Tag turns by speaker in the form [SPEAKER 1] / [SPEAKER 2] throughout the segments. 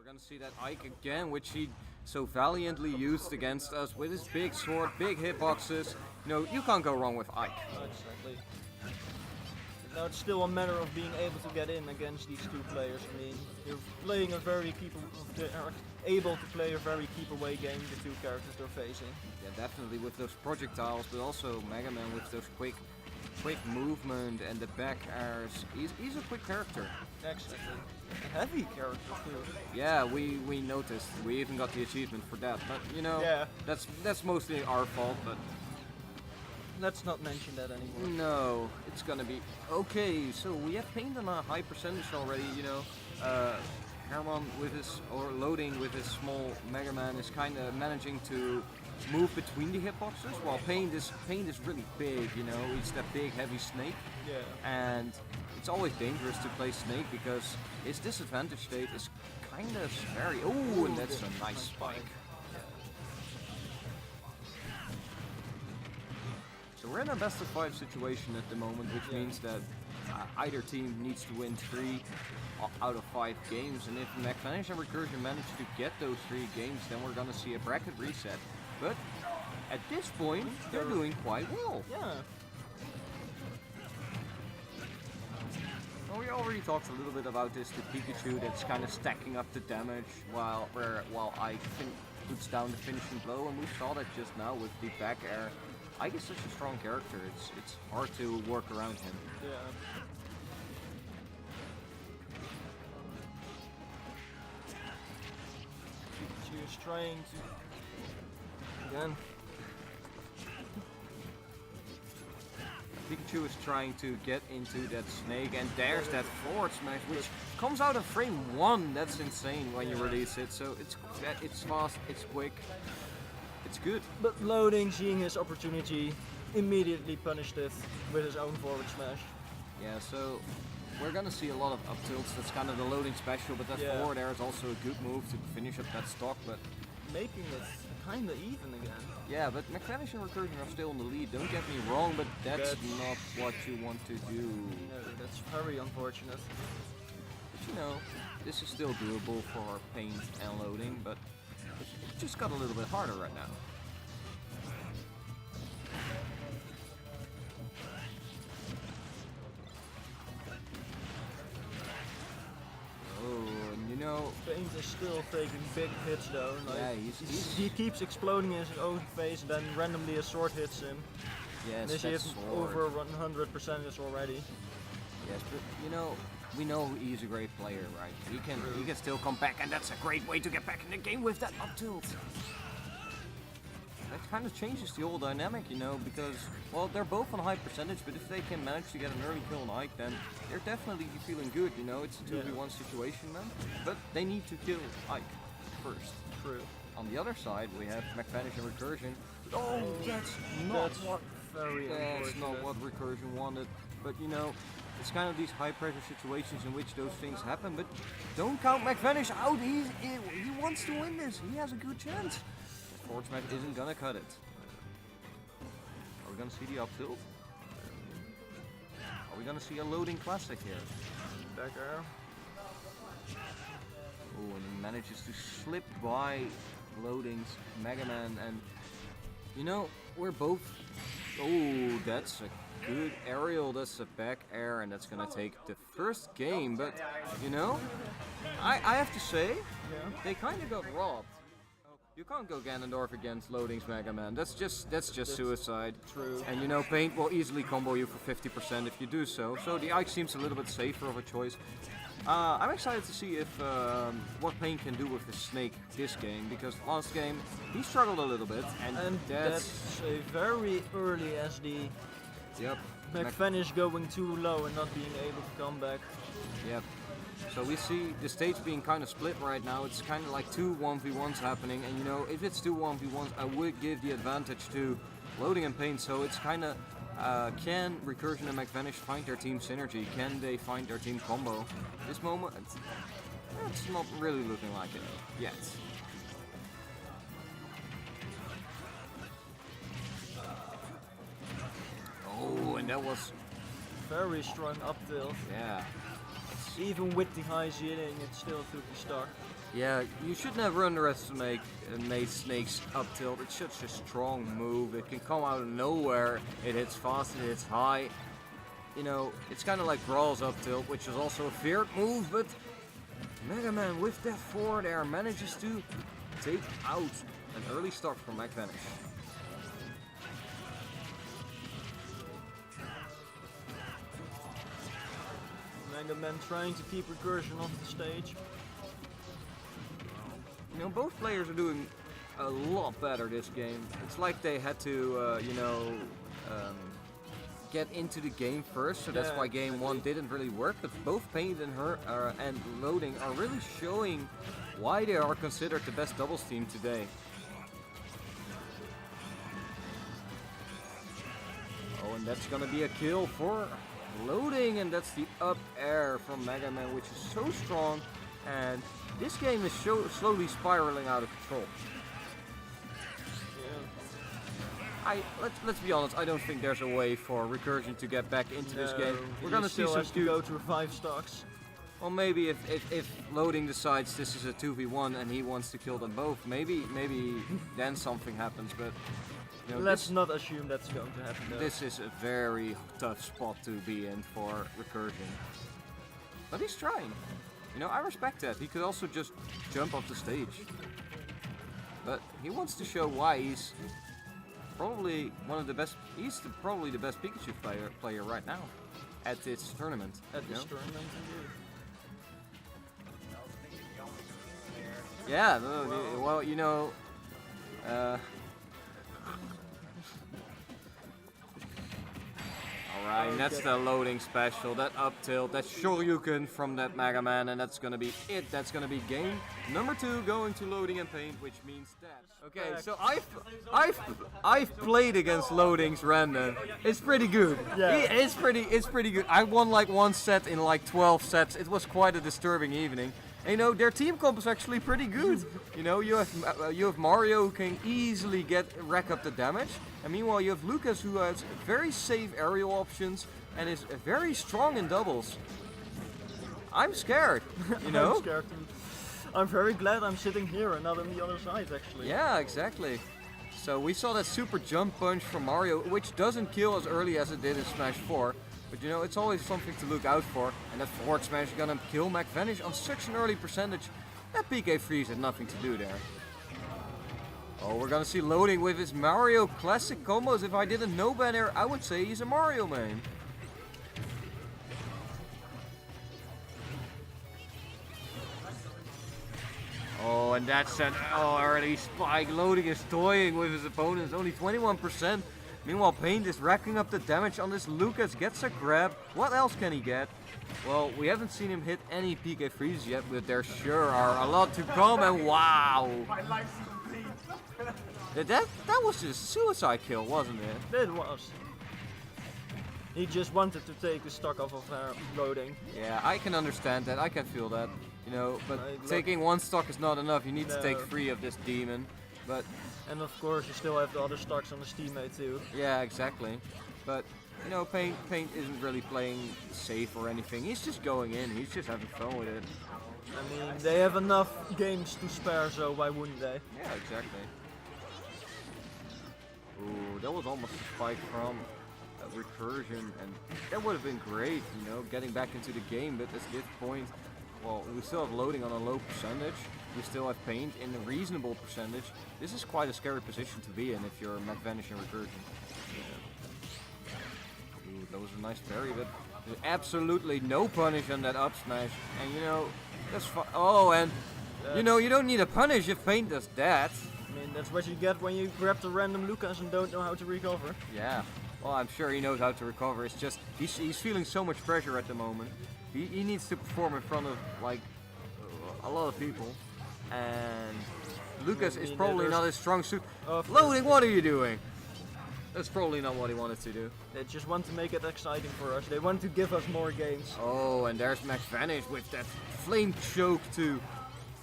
[SPEAKER 1] We're gonna see that Ike again, which he so valiantly used against us with his big sword, big hitboxes. You know, you can't go wrong with Ike.
[SPEAKER 2] Exactly. Now it's still a matter of being able to get in against these two players. I mean, you're playing a very able to play a very keep away game, the two characters they're facing.
[SPEAKER 1] Yeah, definitely with those projectiles, but also Mega Man with those quick movement and the back airs. He's a quick character.
[SPEAKER 2] Exactly. A heavy character too.
[SPEAKER 1] Yeah, we noticed. We even got the achievement for that. But you know,
[SPEAKER 2] yeah.
[SPEAKER 1] that's mostly our fault. But
[SPEAKER 2] let's not mention that anymore.
[SPEAKER 1] No, it's gonna be okay. So we have paint on a high percentage already. You know, Herman with his loading with his small Mega Man is kind of managing to move between the hitboxes, while paint is really big. You know, he's that big heavy snake.
[SPEAKER 2] Yeah.
[SPEAKER 1] And it's always dangerous to play Snake because his disadvantage state is kind of scary. Oh, and that's a nice spike. So we're in a best of 5 situation at the moment, which means that either team needs to win 3 out of 5 games, and if Macvanish and Recursi0n manage to get those 3 games, then we're gonna see a bracket reset. But at this point, they're doing quite well.
[SPEAKER 2] Yeah.
[SPEAKER 1] Well, we already talked a little bit about this, the Pikachu that's kind of stacking up the damage while Ike puts down the finishing blow, and we saw that just now with the back air. Ike is such a strong character, it's hard to work around him.
[SPEAKER 2] Yeah. Pikachu is trying to... Again.
[SPEAKER 1] Pikachu is trying to get into that snake, and there's that forward smash, which comes out of frame 1. That's insane when you release it. So it's fast, it's quick, it's good.
[SPEAKER 2] But loading, seeing his opportunity, immediately punished it with his own forward smash.
[SPEAKER 1] Yeah, so we're gonna see a lot of up tilts. That's kind of the loading special, but that forward air is also a good move to finish up that stock. But
[SPEAKER 2] making it kinda even again.
[SPEAKER 1] Yeah, but Macvanish and Recursi0n are still in the lead, don't get me wrong, but that's not what you want to do.
[SPEAKER 2] No, that's very unfortunate.
[SPEAKER 1] But you know, this is still doable for our paint and loading, but it just got a little bit harder right now. Oh, and you know,
[SPEAKER 2] Paint is still taking big hits though. Like,
[SPEAKER 1] yeah,
[SPEAKER 2] he keeps exploding in his own face, then randomly a sword hits him.
[SPEAKER 1] Yes,
[SPEAKER 2] and
[SPEAKER 1] that's
[SPEAKER 2] over 100% already.
[SPEAKER 1] Yes, but you know, we know he's a great player, right? He can still come back, and that's a great way to get back in the game with that up tilt. That kind of changes the whole dynamic, you know, because, well, they're both on high percentage, but if they can manage to get an early kill on Ike, then they're definitely feeling good, you know. It's a 2v1 situation, man. But they need to kill Ike first.
[SPEAKER 2] True.
[SPEAKER 1] On the other side, we have Macvanish and Recursi0n. Oh, that's not what Recursi0n wanted. But, you know, it's kind of these high pressure situations in which those things happen. But don't count Macvanish out. He wants to win this. He has a good chance. Forward smash isn't gonna cut it. Are we gonna see the up tilt? Are we gonna see a loading classic here?
[SPEAKER 2] Back air.
[SPEAKER 1] Oh, and he manages to slip by loadings, Mega Man, and you know, we're both. Oh, that's a good aerial. That's a back air, and that's gonna take the first game. But you know, I have to say, they kind of got robbed. You can't go Ganondorf against loadings Mega Man. That's just suicide.
[SPEAKER 2] True.
[SPEAKER 1] And you know, paint will easily combo you for 50% if you do so. So the Ike seems a little bit safer of a choice. I'm excited to see if what paint can do with the snake this game, because last game he struggled a little bit, and
[SPEAKER 2] that's a very early SD.
[SPEAKER 1] Yep.
[SPEAKER 2] Macvanish going too low and not being able to come back.
[SPEAKER 1] Yep. So we see the stage being kind of split right now. It's kind of like 2 1v1s happening, and you know, if it's 2 1v1s, I would give the advantage to loading and paint. So it's kind of, can Recursi0n and Macvanish find their team synergy? Can they find their team combo? This moment, it's not really looking like it yet. Oh, and that was
[SPEAKER 2] very strong up tilt.
[SPEAKER 1] Yeah.
[SPEAKER 2] Even with the high ceiling, it still took the stock.
[SPEAKER 1] Yeah, you should never underestimate Snake's up tilt. It's such a strong move. It can come out of nowhere. It hits fast, it hits high. You know, it's kind of like Brawl's up tilt, which is also a feared move, but Mega Man with that forward air manages to take out an early stock from Macvanish.
[SPEAKER 2] Mega Man trying to keep Recursi0n off the stage.
[SPEAKER 1] You know, both players are doing a lot better this game. It's like they had to, get into the game first, so that's why game 1 didn't really work. But both Paint and and Loading are really showing why they are considered the best doubles team today. Oh, and that's gonna be a kill for Loading, and that's the up air from Mega Man, which is so strong. And this game is slowly spiraling out of control. Let's be honest. I don't think there's a way for Recursi0n to get back into this game. We're gonna see some
[SPEAKER 2] to go to 5 stocks.
[SPEAKER 1] Well, maybe if Loading decides this is a 2v1 and he wants to kill them both, maybe then something happens. But you know,
[SPEAKER 2] let's not assume that's going to happen. Though.
[SPEAKER 1] This is a very tough spot to be in for Recursi0n. But he's trying. You know, I respect that. He could also just jump off the stage. But he wants to show why he's probably one of the best. He's probably the best Pikachu player right now at this tournament.
[SPEAKER 2] At this tournament, indeed.
[SPEAKER 1] Yeah. Well, you know. Alright, that's the Loading special, that up tilt, that Shoryuken from that Mega Man, and that's gonna be it. That's gonna be game number 2 going to Loading and Paint, which means that. Okay, so I've played against Loading's Random. It's pretty good.
[SPEAKER 2] Yeah.
[SPEAKER 1] It's pretty good. I won like 1 set in like 12 sets. It was quite a disturbing evening. And, you know, their team comp is actually pretty good. You know, you have Mario who can easily rack up the damage. And meanwhile, you have Lucas who has very safe aerial options and is very strong in doubles. I'm scared, you know?
[SPEAKER 2] I'm scared. I'm very glad I'm sitting here and not on the other side, actually.
[SPEAKER 1] Yeah, exactly. So we saw that super jump punch from Mario, which doesn't kill as early as it did in Smash 4. But you know, it's always something to look out for. And that forward smash is gonna kill Macvanish on such an early percentage. That PK freeze had nothing to do there. Oh, we're gonna see Loading with his Mario classic combos. If I didn't know better, I would say he's a Mario main. Oh, and that's an early spike. Loading is toying with his opponents, only 21%. Meanwhile, Paint is racking up the damage on this Lucas, gets a grab. What else can he get? Well, we haven't seen him hit any PK freezes yet, but there sure are a lot to come, and wow! That was just a suicide kill, wasn't it?
[SPEAKER 2] It was. He just wanted to take the stock off of Loading.
[SPEAKER 1] Yeah, I can understand that, I can feel that. You know, but taking 1 stock is not enough, you need to take 3 of this demon. But
[SPEAKER 2] and of course you still have the other stocks on his teammate too.
[SPEAKER 1] Yeah, exactly. But you know, Paint isn't really playing safe or anything. He's just going in. He's just having fun with it.
[SPEAKER 2] I mean, they have enough games to spare, so why wouldn't they?
[SPEAKER 1] Yeah, exactly. Ooh, that was almost a spike from Recursi0n, and that would have been great, you know, getting back into the game. But at this point, well, we still have Loading on a low percentage. We still have Paint in a reasonable percentage. This is quite a scary position to be in if you're Macvanish and Recursi0n. Ooh, that was a nice parry, but there's absolutely no punish on that up smash. And you know, that's fine. Oh, and you know, you don't need a punish if Paint does that.
[SPEAKER 2] I mean, that's what you get when you grab the random Lucas and don't know how to recover.
[SPEAKER 1] Yeah. Well, I'm sure he knows how to recover. It's just he's feeling so much pressure at the moment. He needs to perform in front of like a lot of people. And Lucas is probably not his strong suit. Loading, what are you doing? That's probably not what he wanted to do.
[SPEAKER 2] They just want to make it exciting for us. They want to give us more games.
[SPEAKER 1] Oh, and there's Macvanish with that flame choke to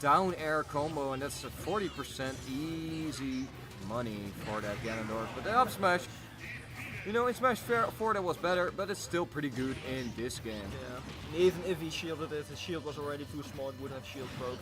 [SPEAKER 1] down air combo, and that's a 40% easy money for that Ganondorf. But the up smash, you know, in Smash 4 that was better, but it's still pretty good in this game.
[SPEAKER 2] Yeah, and even if he shielded it, his shield was already too small, it would have shield broke.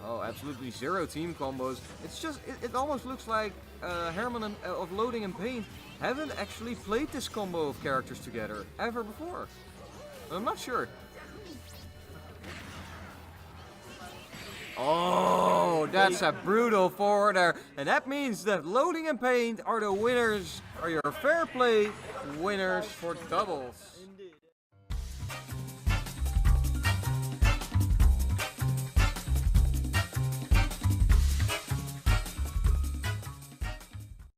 [SPEAKER 1] Oh, absolutely zero team combos. It's just, it almost looks like Herman of Loading and Pain haven't actually played this combo of characters together ever before. I'm not sure. Oh, that's a brutal forward there. And that means that Loading and Pain are the winners, are your fair play winners for doubles.
[SPEAKER 2] Indeed.